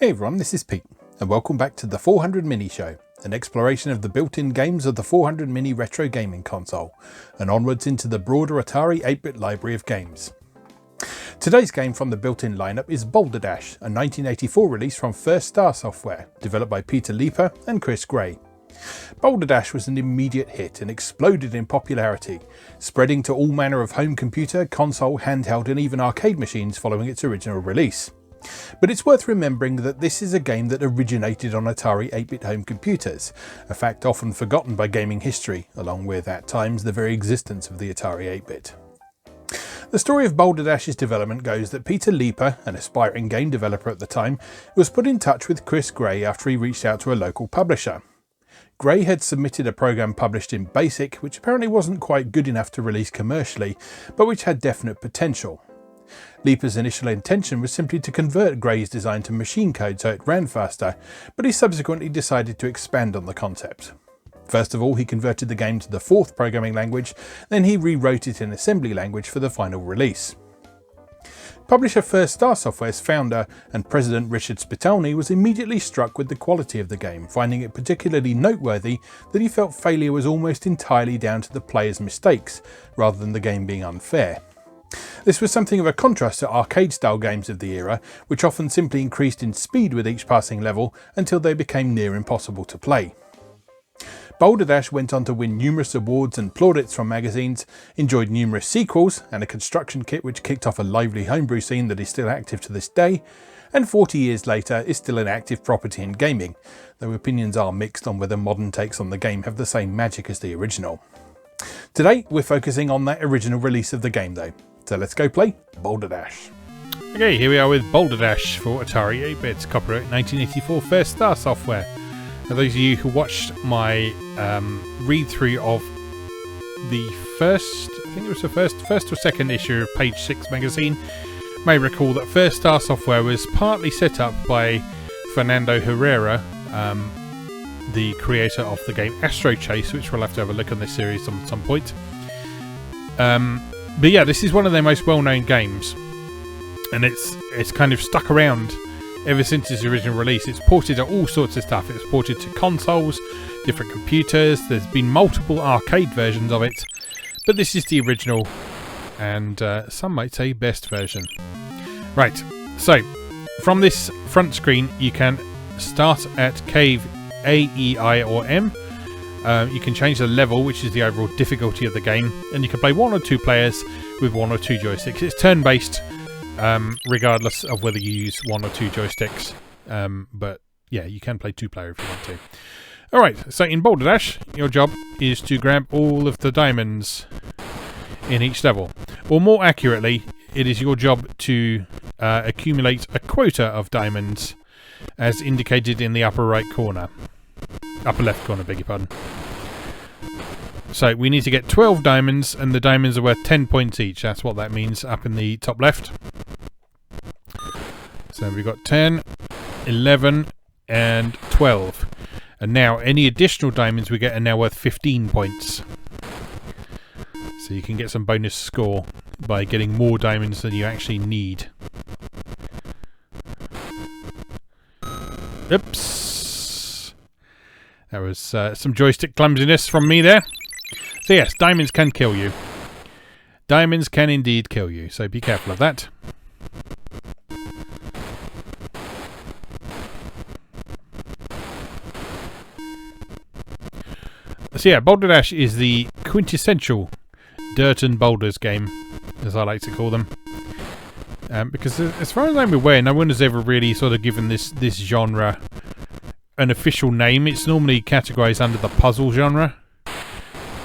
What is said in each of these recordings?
Hey everyone, this is Pete, and welcome back to the 400 Mini Show, an exploration of the built-in games of the 400 Mini retro gaming console, and onwards into the broader Atari 8-bit library of games. Today's game from the built-in lineup is Boulder Dash, a 1984 release from First Star Software, developed by Peter Leeper and Chris Gray. Boulder Dash was an immediate hit and exploded in popularity, spreading to all manner of home computer, console, handheld and even arcade machines following its original release. But it's worth remembering that this is a game that originated on Atari 8-bit home computers, a fact often forgotten by gaming history, along with, at times, the very existence of the Atari 8-bit. The story of Boulder Dash's development goes that Peter Leeper, an aspiring game developer at the time, was put in touch with Chris Gray after he reached out to a local publisher. Gray had submitted a program published in BASIC, which apparently wasn't quite good enough to release commercially, but which had definite potential. Leeper's initial intention was simply to convert Gray's design to machine code so it ran faster, but he subsequently decided to expand on the concept. First of all, he converted the game to the fourth programming language, then he rewrote it in assembly language for the final release. Publisher First Star Software's founder and president Richard Spitalny was immediately struck with the quality of the game, finding it particularly noteworthy that he felt failure was almost entirely down to the player's mistakes, rather than the game being unfair. This was something of a contrast to arcade-style games of the era, which often simply increased in speed with each passing level until they became near impossible to play. Boulder Dash went on to win numerous awards and plaudits from magazines, enjoyed numerous sequels and a construction kit which kicked off a lively homebrew scene that is still active to this day, and 40 years later is still an active property in gaming, though opinions are mixed on whether modern takes on the game have the same magic as the original. Today we're focusing on that original release of the game though, so let's go play Boulder Dash. Okay, here we are with Boulder Dash for Atari 8-bit, copyright 1984 First Star Software. For those of you who watched my read-through of the first, I think it was the first or second issue of Page 6 magazine, may recall that First Star Software was partly set up by Fernando Herrera, the creator of the game Astro Chase, which we'll have to have a look on this series at some point. But yeah, this is one of their most well-known games, and it's kind of stuck around ever since its original release. It's ported to all sorts of stuff. It's ported to consoles, different computers. There's been multiple arcade versions of it, but this is the original, and some might say best version. Right, so from this front screen, you can start at cave A, E, I, or M. You can change the level, which is the overall difficulty of the game, and you can play one or two players with one or two joysticks. It's turn-based, regardless of whether you use one or two joysticks, but yeah, you can play two-player if you want to. Alright, so in Boulder Dash, your job is to grab all of the diamonds in each level, or more accurately, it is your job to accumulate a quota of diamonds as indicated in the upper right corner. Upper left corner, beg your pardon. So we need to get 12 diamonds, and the diamonds are worth 10 points each. That's what that means up in the top left. So we've got 10, 11, and 12. And now any additional diamonds we get are now worth 15 points. So you can get some bonus score by getting more diamonds than you actually need. Oops. That was some joystick clumsiness from me there. So yes, diamonds can kill you. Diamonds can indeed kill you, so be careful of that. So yeah, Boulder Dash is the quintessential dirt and boulders game, as I like to call them. Because as far as I'm aware, no one has ever really sort of given this genre an official name. It's normally categorized under the puzzle genre,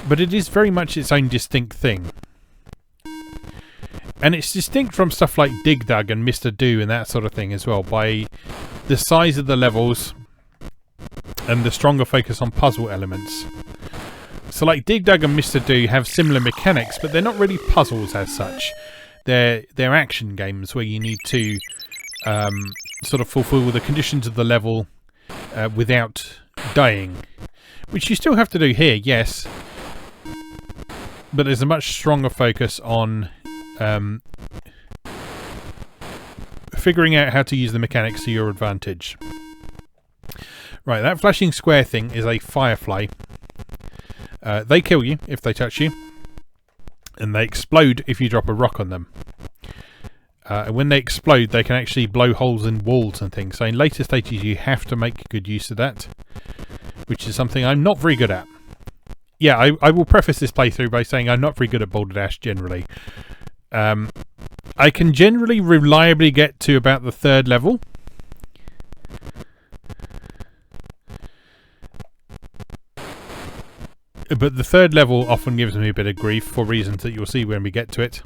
but it is very much its own distinct thing. And it's distinct from stuff like Dig Dug and Mr. Do and that sort of thing as well, by the size of the levels and the stronger focus on puzzle elements. So like Dig Dug and Mr. Do have similar mechanics, but they're not really puzzles as such. They're action games where you need to sort of fulfill the conditions of the level without dying, which you still have to do here, yes, but there's a much stronger focus on figuring out how to use the mechanics to your advantage. Right, that flashing square thing is a firefly. They kill you if they touch you, and they explode if you drop a rock on them. And when they explode, they can actually blow holes in walls and things. So in later stages, you have to make good use of that, which is something I'm not very good at. Yeah, I will preface this playthrough by saying I'm not very good at Boulder Dash generally. I can generally reliably get to about the 3rd level. But the 3rd level often gives me a bit of grief for reasons that you'll see when we get to it.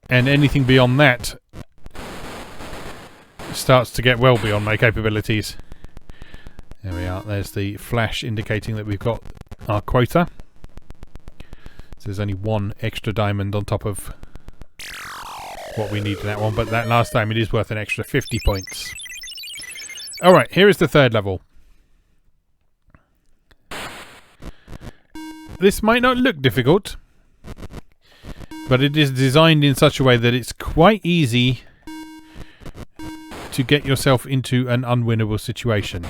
And anything beyond that starts to get well beyond my capabilities. There we are. There's the flash indicating that we've got our quota. So there's only 1 extra diamond on top of what we need in that one. But that last time it is worth an extra 50 points. Alright, here is the 3rd level. This might not look difficult, but it is designed in such a way that it's quite easy to get yourself into an unwinnable situation.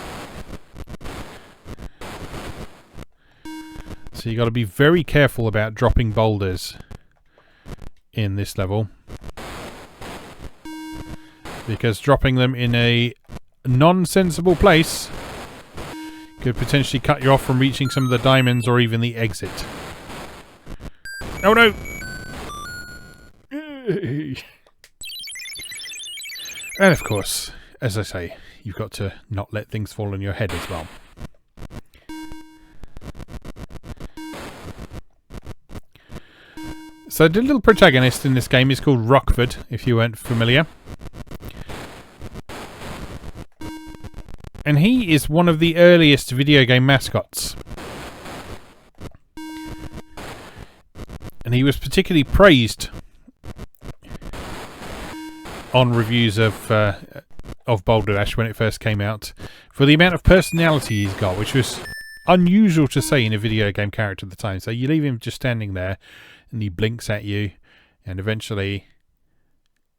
So you got to be very careful about dropping boulders in this level, because dropping them in a non-sensible place could potentially cut you off from reaching some of the diamonds or even the exit. Oh no! And of course, as I say, you've got to not let things fall on your head as well. So the little protagonist in this game is called Rockford, if you weren't familiar. And he is one of the earliest video game mascots. And he was particularly praised on reviews of Boulder Dash when it first came out for the amount of personality he's got, which was unusual to say in a video game character at the time. So you leave him just standing there and he blinks at you, and eventually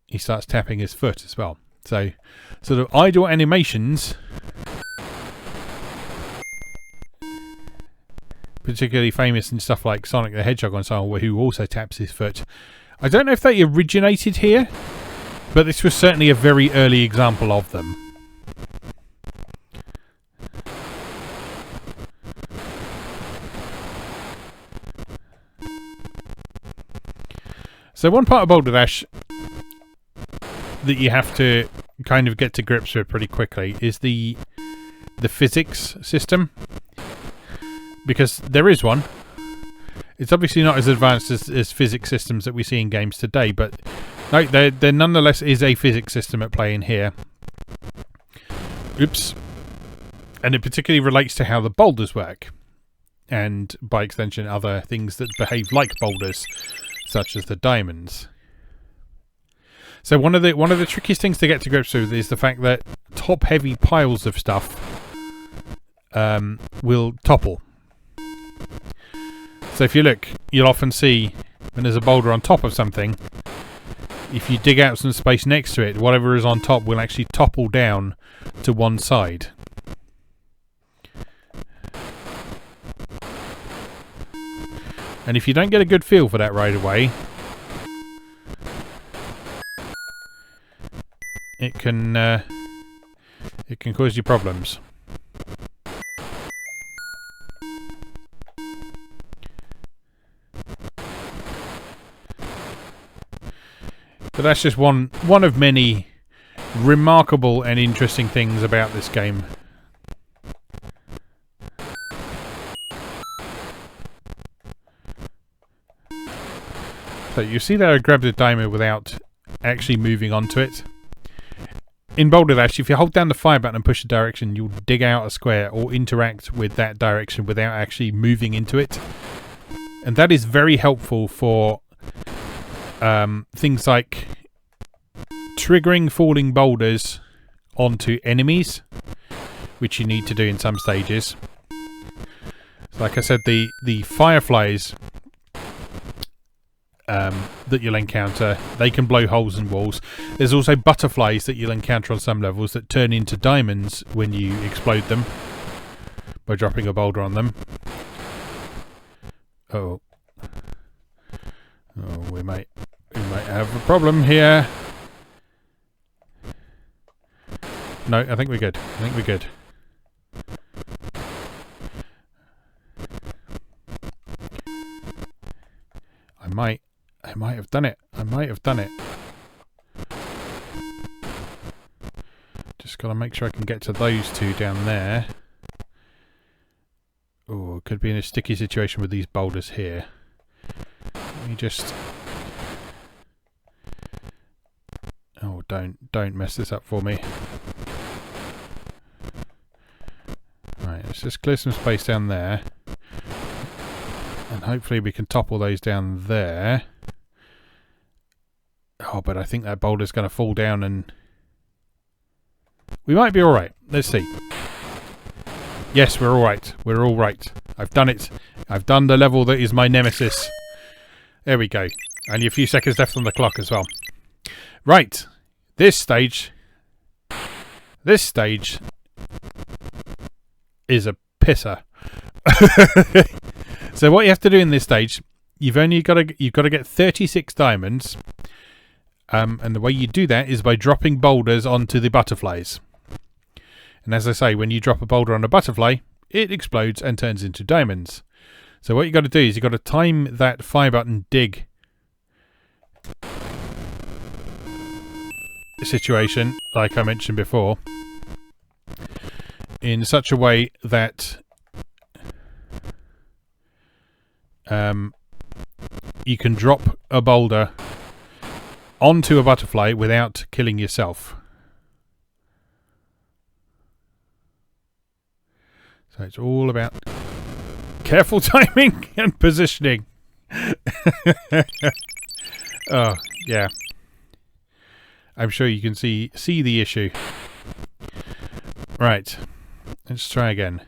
he starts tapping his foot as well. So sort of idle animations, particularly famous in stuff like Sonic the Hedgehog and so on, who also taps his foot. I don't know if they originated here, but this was certainly a very early example of them. So one part of Boulder Dash that you have to kind of get to grips with pretty quickly is the physics system, because there is one. It's obviously not as advanced as physics systems that we see in games today, but no, there nonetheless is a physics system at play in here. Oops. And it particularly relates to how the boulders work, and by extension other things that behave like boulders, such as the diamonds. So one of the trickiest things to get to grips with is the fact that top-heavy piles of stuff will topple. So if you look, you'll often see when there's a boulder on top of something, if you dig out some space next to it, whatever is on top will actually topple down to one side. And if you don't get a good feel for that right away, it can cause you problems. But that's just one of many remarkable and interesting things about this game. So you see that I grabbed the diamond without actually moving onto it. In Boulder Dash, if you hold down the fire button and push a direction, you'll dig out a square or interact with that direction without actually moving into it. And that is very helpful for things like triggering falling boulders onto enemies, which you need to do in some stages. So like I said, the fireflies that you'll encounter. They can blow holes in walls. There's also butterflies that you'll encounter on some levels that turn into diamonds when you explode them by dropping a boulder on them. Oh, we might have a problem here. No, I think we're good. I might have done it. Just gotta make sure I can get to those two down there. Oh, could be in a sticky situation with these boulders here. Let me just... Oh, don't mess this up for me. Right, let's just clear some space down there. And hopefully we can topple those down there. Oh, but I think that boulder's going to fall down and... We might be alright. Let's see. Yes, we're alright. We're alright. I've done it. I've done the level that is my nemesis. There we go. Only a few seconds left on the clock as well. Right. This stage is a pisser. So what you have to do in this stage, you've got to get 36 diamonds. And the way you do that is by dropping boulders onto the butterflies. And as I say, when you drop a boulder on a butterfly, it explodes and turns into diamonds. So what you got to do is you got to time that fire button dig situation, like I mentioned before, in such a way that you can drop a boulder onto a butterfly without killing yourself. So it's all about careful timing and positioning. Oh, yeah. I'm sure you can see the issue. Right. Let's try again.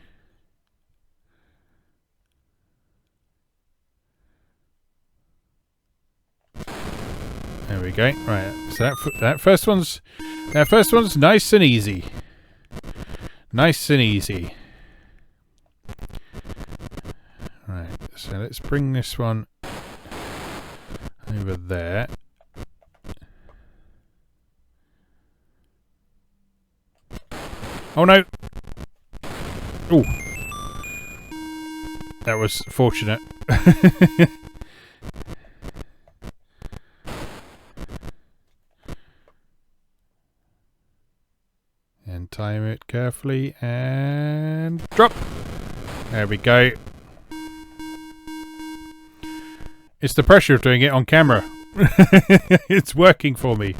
There we go. Right. So that first one's nice and easy. Nice and easy. Right. So let's bring this one over there. Oh no! Ooh. That was fortunate. And time it carefully and drop! There we go. It's the pressure of doing it on camera. It's working for me.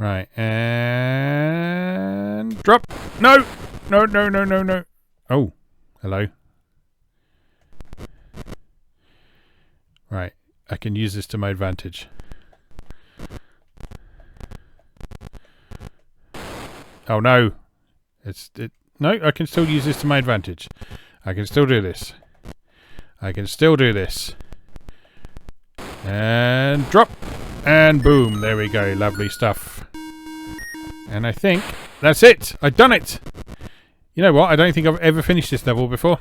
Right, and drop. No! No, no, no, no, no. Oh, hello. Right, I can use this to my advantage. Oh no. No, I can still use this to my advantage. I can still do this. I can still do this. And drop. And boom, there we go. Lovely stuff. And I think that's it. I've done it. You know what? I don't think I've ever finished this level before.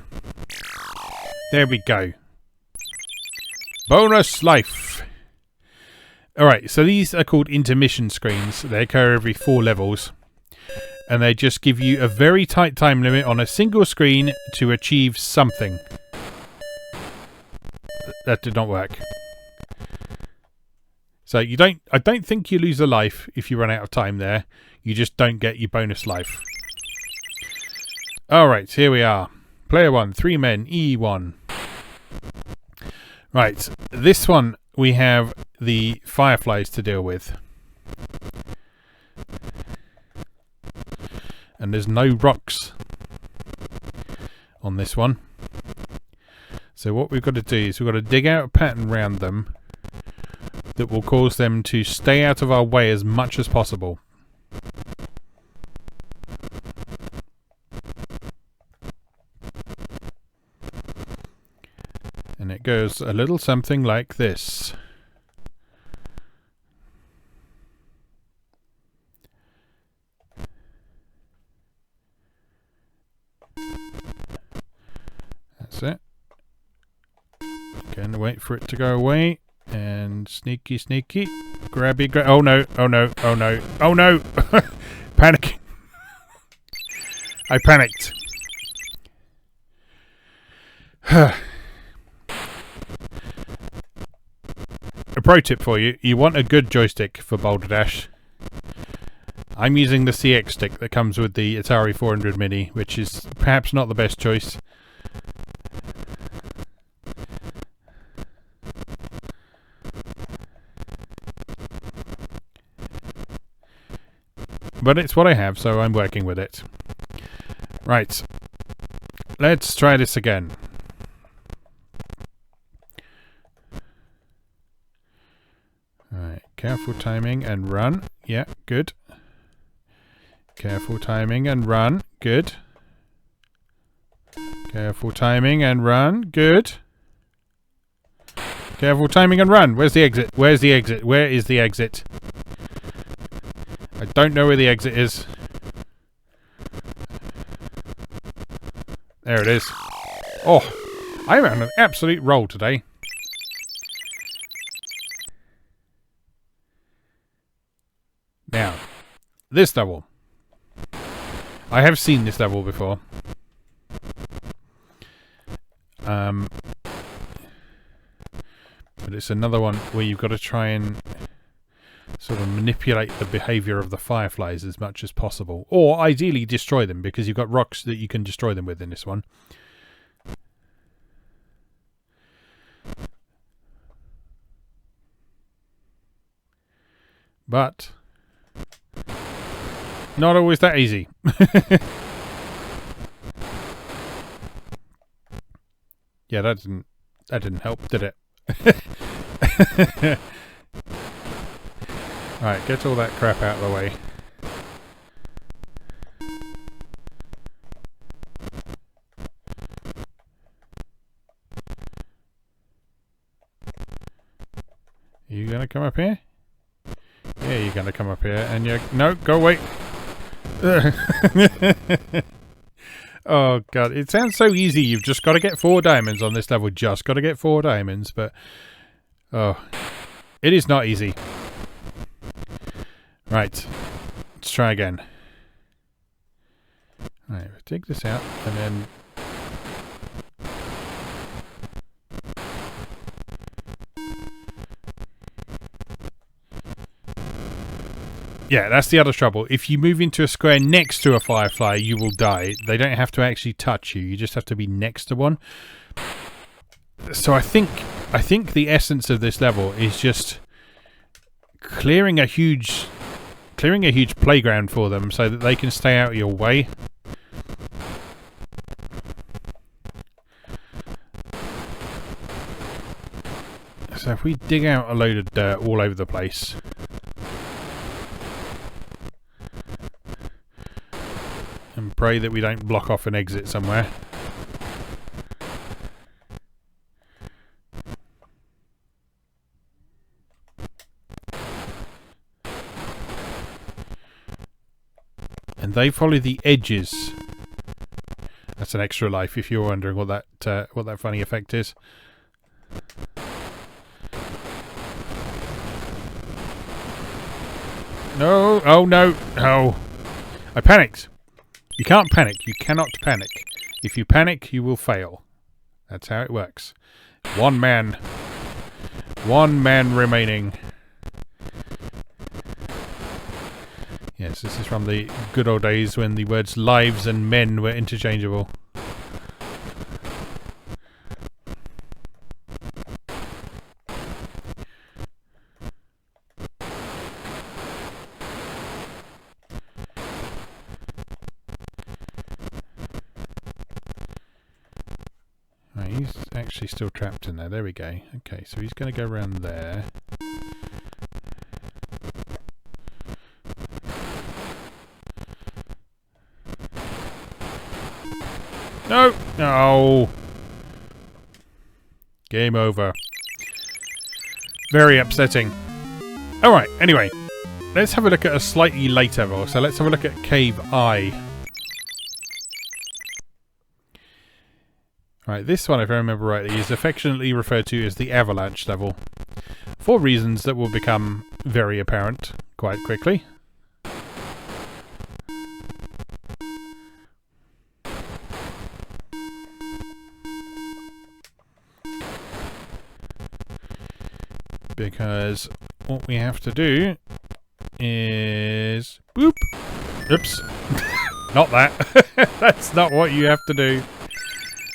There we go. Bonus life. Alright, so these are called intermission screens. They occur every 4 levels. And they just give you a very tight time limit on a single screen to achieve something. That did not work. So I don't think you lose a life if you run out of time there. You just don't get your bonus life. Alright, here we are. Player 1, 3 men, E1. Right, this one we have the fireflies to deal with. And there's no rocks on this one. So what we've got to do is we've got to dig out a pattern around them that will cause them to stay out of our way as much as possible. And it goes a little something like this. That's it. Again, wait for it to go away. And sneaky, sneaky. Grabby, oh no, oh no, oh no, oh no! Panicking. I panicked. A pro tip for you. You want a good joystick for Boulder Dash. I'm using the CX stick that comes with the Atari 400 Mini, which is perhaps not the best choice. But it's what I have, so I'm working with it. Right. Let's try this again. Alright, careful timing and run. Yeah, good. Careful timing and run. Good. Careful timing and run. Good. Careful timing and run. Where's the exit? Where's the exit? Where is the exit? I don't know where the exit is. There it is. Oh, I'm on an absolute roll today. Now, this level. I have seen this level before. But it's another one where you've got to try and sort of manipulate the behaviour of the fireflies as much as possible. Or ideally destroy them, because you've got rocks that you can destroy them with in this one. But not always that easy. Yeah, that didn't help, did it? Alright, get all that crap out of the way. Are you gonna come up here? Yeah, you're gonna come up here, and you're... No, go away! Oh god, it sounds so easy. You've just got to get 4 diamonds on this level. Just got to get 4 diamonds, but... Oh, it is not easy. Right, let's try again. Right, take this out, and then... Yeah, that's the other trouble. If you move into a square next to a firefly, you will die. They don't have to actually touch you. You just have to be next to one. So I think the essence of this level is just clearing a huge playground for them so that they can stay out of your way. So if we dig out a load of dirt all over the place... and pray that we don't block off an exit somewhere. And they follow the edges. That's an extra life if you're wondering what that funny effect is. No! Oh no! No! I panicked! You can't panic. You cannot panic. If you panic, you will fail. That's how it works. One man remaining. Yes, this is from the good old days when the words lives and men were interchangeable. He's actually still trapped in there. There we go. Okay, so he's going to go around there. No! No! Game over. Very upsetting. Alright, anyway. Let's have a look at a slightly later level. So let's have a look at Cave I. Right, this one, if I remember rightly, is affectionately referred to as the Avalanche level. For reasons that will become very apparent quite quickly. Because what we have to do is... Boop! Oops. Not that. That's not what you have to do.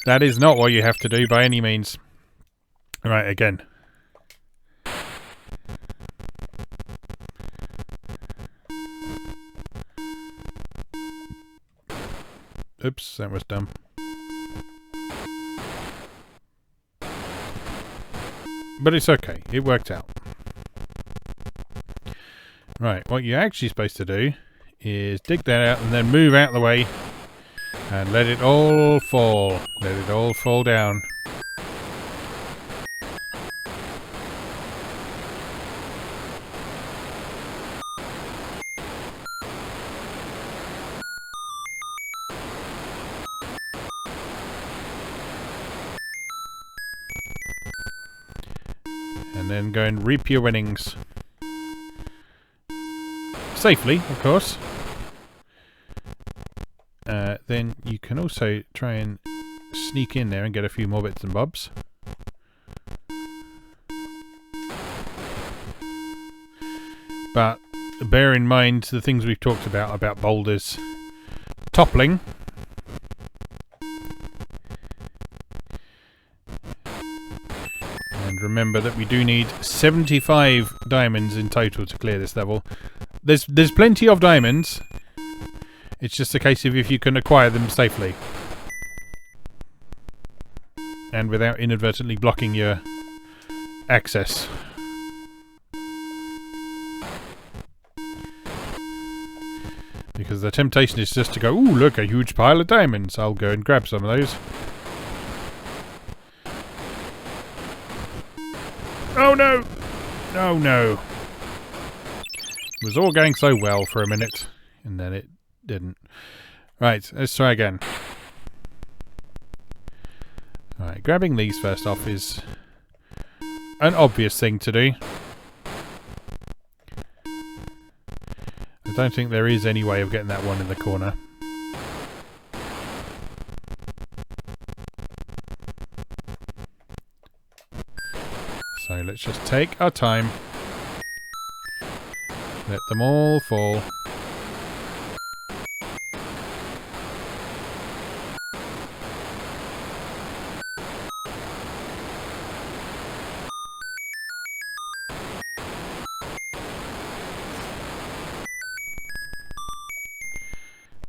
That is not what you have to do by any means. Right, again. Oops, that was dumb. But it's okay. It worked out. Right, what you're actually supposed to do is dig that out and then move out of the way and let it all fall. Let it all fall down. And then go and reap your winnings. Safely, of course. Then you can also try and sneak in there and get a few more bits and bobs. But bear in mind the things we've talked about boulders toppling. And remember that we do need 75 diamonds in total to clear this level. There's plenty of diamonds. It's just a case of if you can acquire them safely. And without inadvertently blocking your access. Because the temptation is just to go, ooh, look, a huge pile of diamonds. I'll go and grab some of those. Oh no! Oh no. It was all going so well for a minute. And then it didn't. Right, let's try again. Alright, grabbing these first off is an obvious thing to do. I don't think there is any way of getting that one in the corner. So let's just take our time. Let them all fall.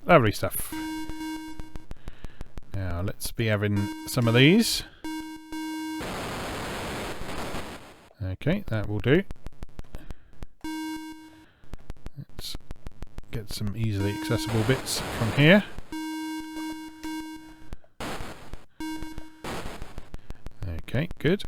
Lovely stuff. Now let's be having some of these. Okay, that will do. Let's get some easily accessible bits from here. Okay, good.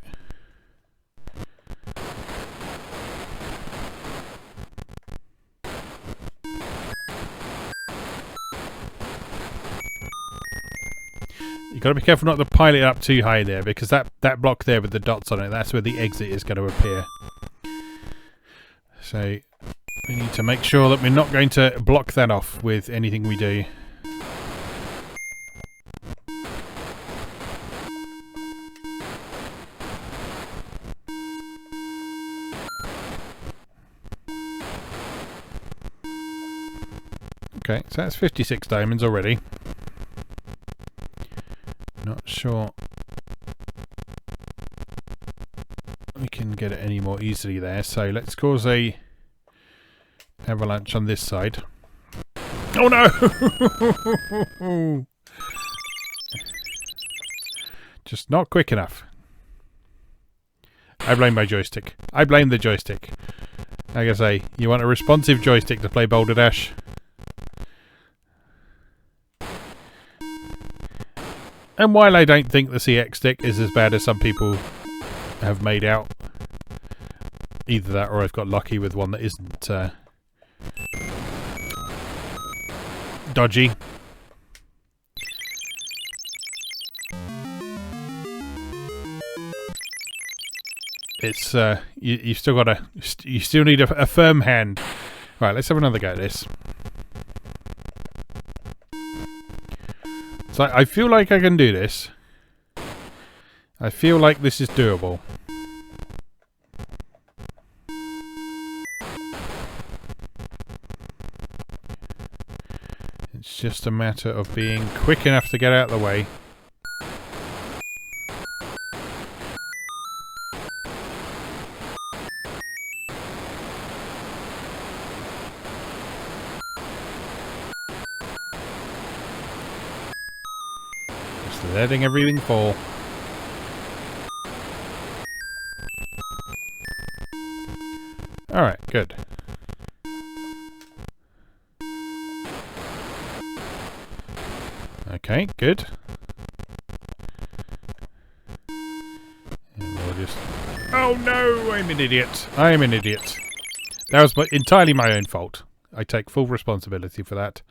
You've got to be careful not to pile it up too high there, because that block there with the dots on it, that's where the exit is going to appear. So we need to make sure that we're not going to block that off with anything we do. Okay, so that's 56 diamonds already. Not sure we can get it any more easily there, so let's cause a avalanche on this side. Oh no! Just not quick enough. I blame my joystick. I blame the joystick. Like I say, you want a responsive joystick to play Boulder Dash. And while I don't think the CX stick is as bad as some people have made out. Either that or I've got lucky with one that isn't dodgy. It's you still need a firm hand. Right, let's have another go at this. So I feel like I can do this. I feel like this is doable. It's just a matter of being quick enough to get out of the way. Just letting everything fall. Alright, good. Okay, good. And we'll just... Oh no! I'm an idiot. I'm an idiot. That was entirely my own fault. I take full responsibility for that.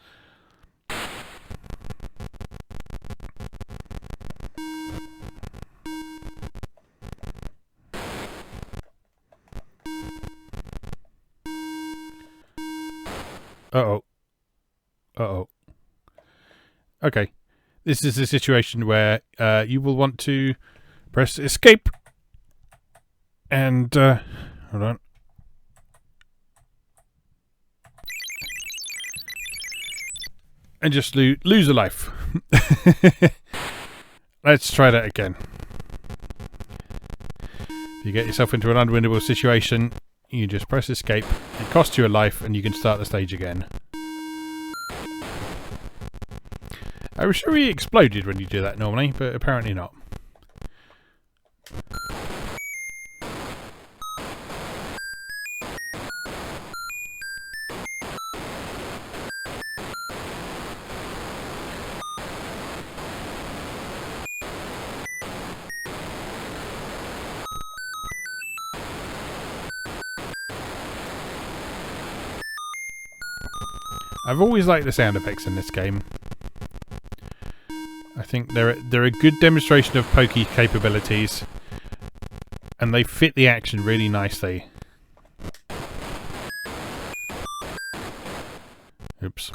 Uh-oh. Uh-oh. Okay. This is a situation where you will want to press escape. And, hold on. And just lose a life. Let's try that again. If you get yourself into an unwinnable situation, you just press escape. It costs you a life and you can start the stage again. I was sure he exploded when you do that normally, but apparently not. I've always liked the sound effects in this game. I think they're a good demonstration of pokey capabilities, and they fit the action really nicely. Oops.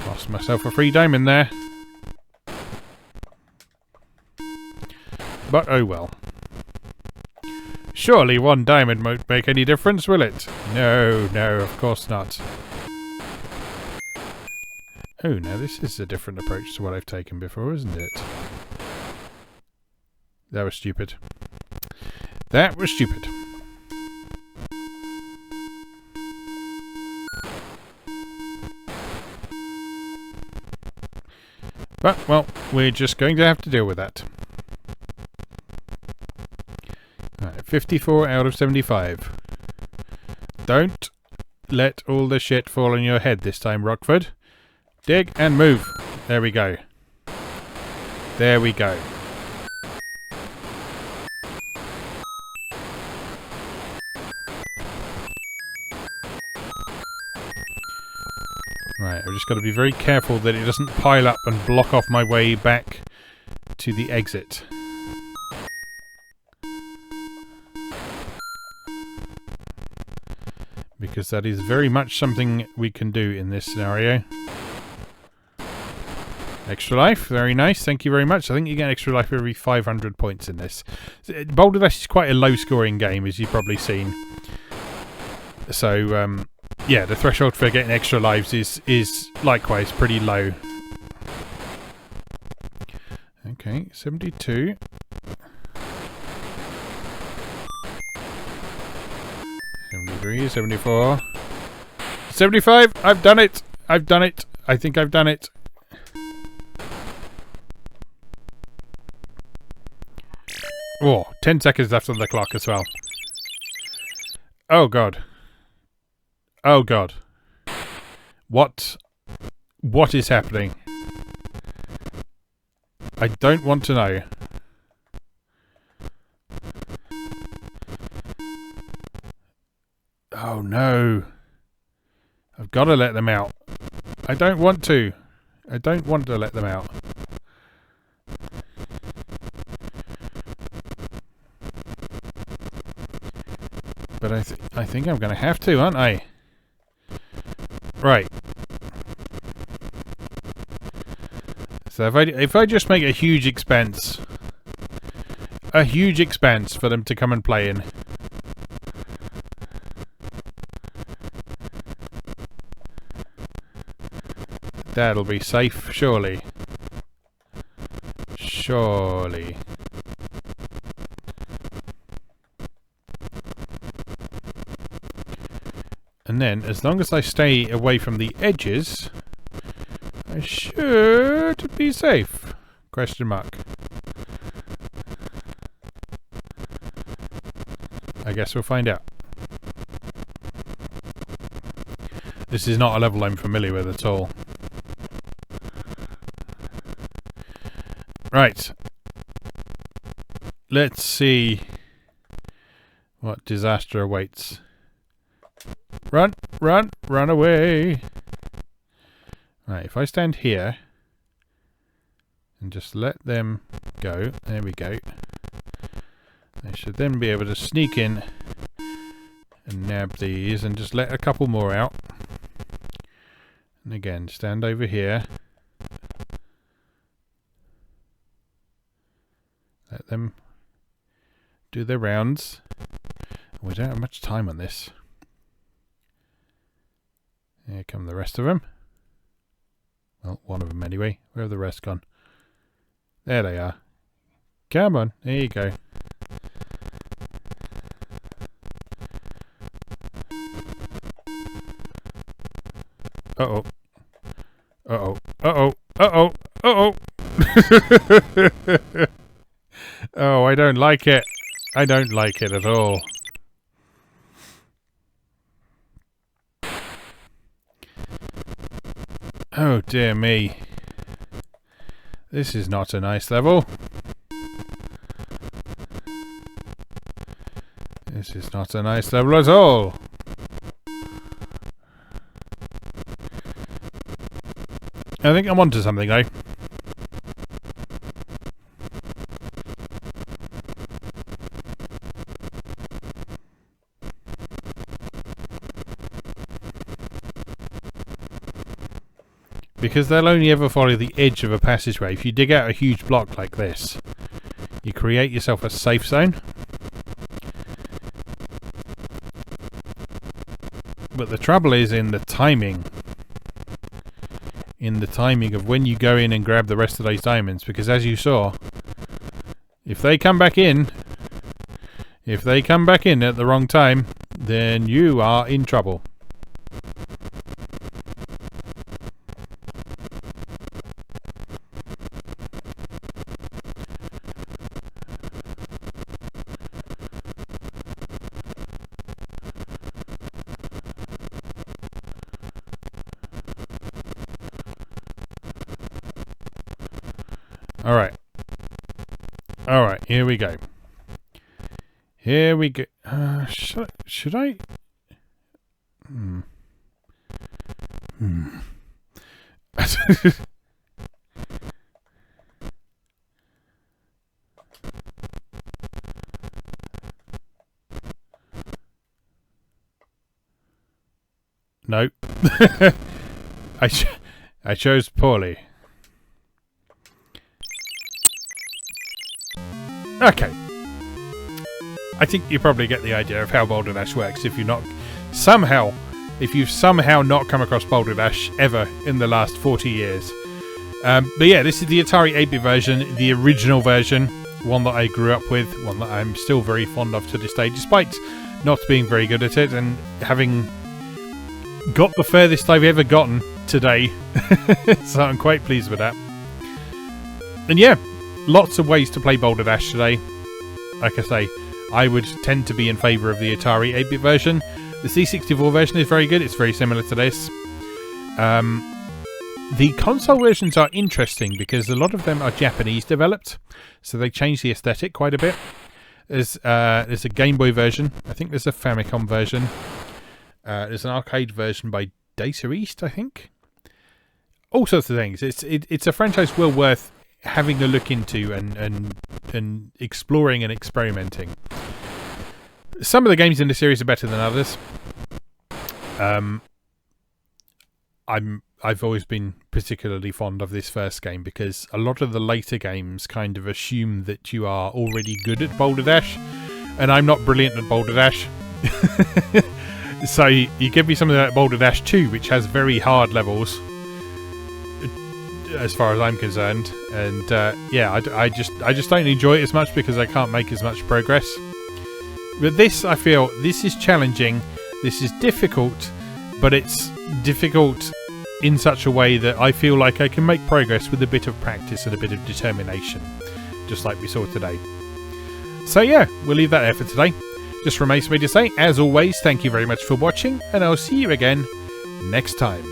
Lost myself a free diamond there. But oh well. Surely one diamond won't make any difference, will it? No, no, of course not. Oh, now this is a different approach to what I've taken before, isn't it? That was stupid. That was stupid. But, well, we're just going to have to deal with that. Right, 54 out of 75. Don't let all the shit fall on your head this time, Rockford. Dig and move. There we go. There we go. Right, I've just got to be very careful that it doesn't pile up and block off my way back to the exit. Because that is very much something we can do in this scenario. Extra life, very nice, thank you very much. I think you get extra life every 500 points in this. Boulder Dash is quite a low scoring game, as you've probably seen. So, yeah, the threshold for getting extra lives is likewise pretty low. Okay, 72. 73, 74. 75, I've done it! I've done it! I think I've done it. Oh, 10 seconds left on the clock as well. Oh god. Oh god. What is happening? I don't want to know. no. I've got to let them out. I don't want to. I don't want to let them out. But I think I'm going to have to, aren't I? Right. So if I just make a huge expanse for them to come and play in. That'll be safe, surely. Surely. And then, as long as I stay away from the edges, I should be safe. Question mark. I guess we'll find out. This is not a level I'm familiar with at all. Right. Let's see what disaster awaits. Run, run, run away. Right, if I stand here and just let them go, there we go. I should then be able to sneak in and nab these and just let a couple more out. And again, stand over here. Let them do their rounds. We don't have much time on this. Here come the rest of them. Well, one of them anyway. Where have the rest gone? There they are. Come on, there you go. Uh-oh. Uh-oh. Uh-oh. Uh-oh. Uh-oh. Oh, I don't like it. I don't like it at all. Oh dear me. This is not a nice level. This is not a nice level at all. I think I'm onto something though. Because they'll only ever follow the edge of a passageway. If you dig out a huge block like this, you create yourself a safe zone. But the trouble is in the timing. In the timing of when you go in and grab the rest of those diamonds. Because as you saw, if they come back in at the wrong time, then you are in trouble. Alright, here we go. Here we go. Should I? No. I chose poorly. Okay. I think you probably get the idea of how Boulder Dash works if you've somehow not come across Boulder Dash ever in the last 40 years. But yeah, this is the Atari 8-bit version, the original version, one that I grew up with, one that I'm still very fond of to this day, despite not being very good at it and having got the furthest I've ever gotten today. So I'm quite pleased with that. And yeah, lots of ways to play Boulder Dash today. Like I say, I would tend to be in favour of the Atari 8-bit version. The C64 version is very good. It's very similar to this. The console versions are interesting because a lot of them are Japanese developed, so they change the aesthetic quite a bit. There's a Game Boy version. I think there's a Famicom version. There's an arcade version by Data East, I think. All sorts of things. It's a franchise well worth having a look into and exploring and experimenting. Some of the games in the series are better than others. I've always been particularly fond of this first game because a lot of the later games kind of assume that you are already good at Boulder Dash, and I'm not brilliant at Boulder Dash. So you give me something like Boulder Dash 2, which has very hard levels, as far as I'm concerned, and I just don't enjoy it as much because I can't make as much progress. But this, I feel, this is challenging, this is difficult, but it's difficult in such a way that I feel like I can make progress with a bit of practice and a bit of determination, just like we saw today. So yeah, we'll leave that there for today. Just remains for me to say, as always, thank you very much for watching, and I'll see you again next time.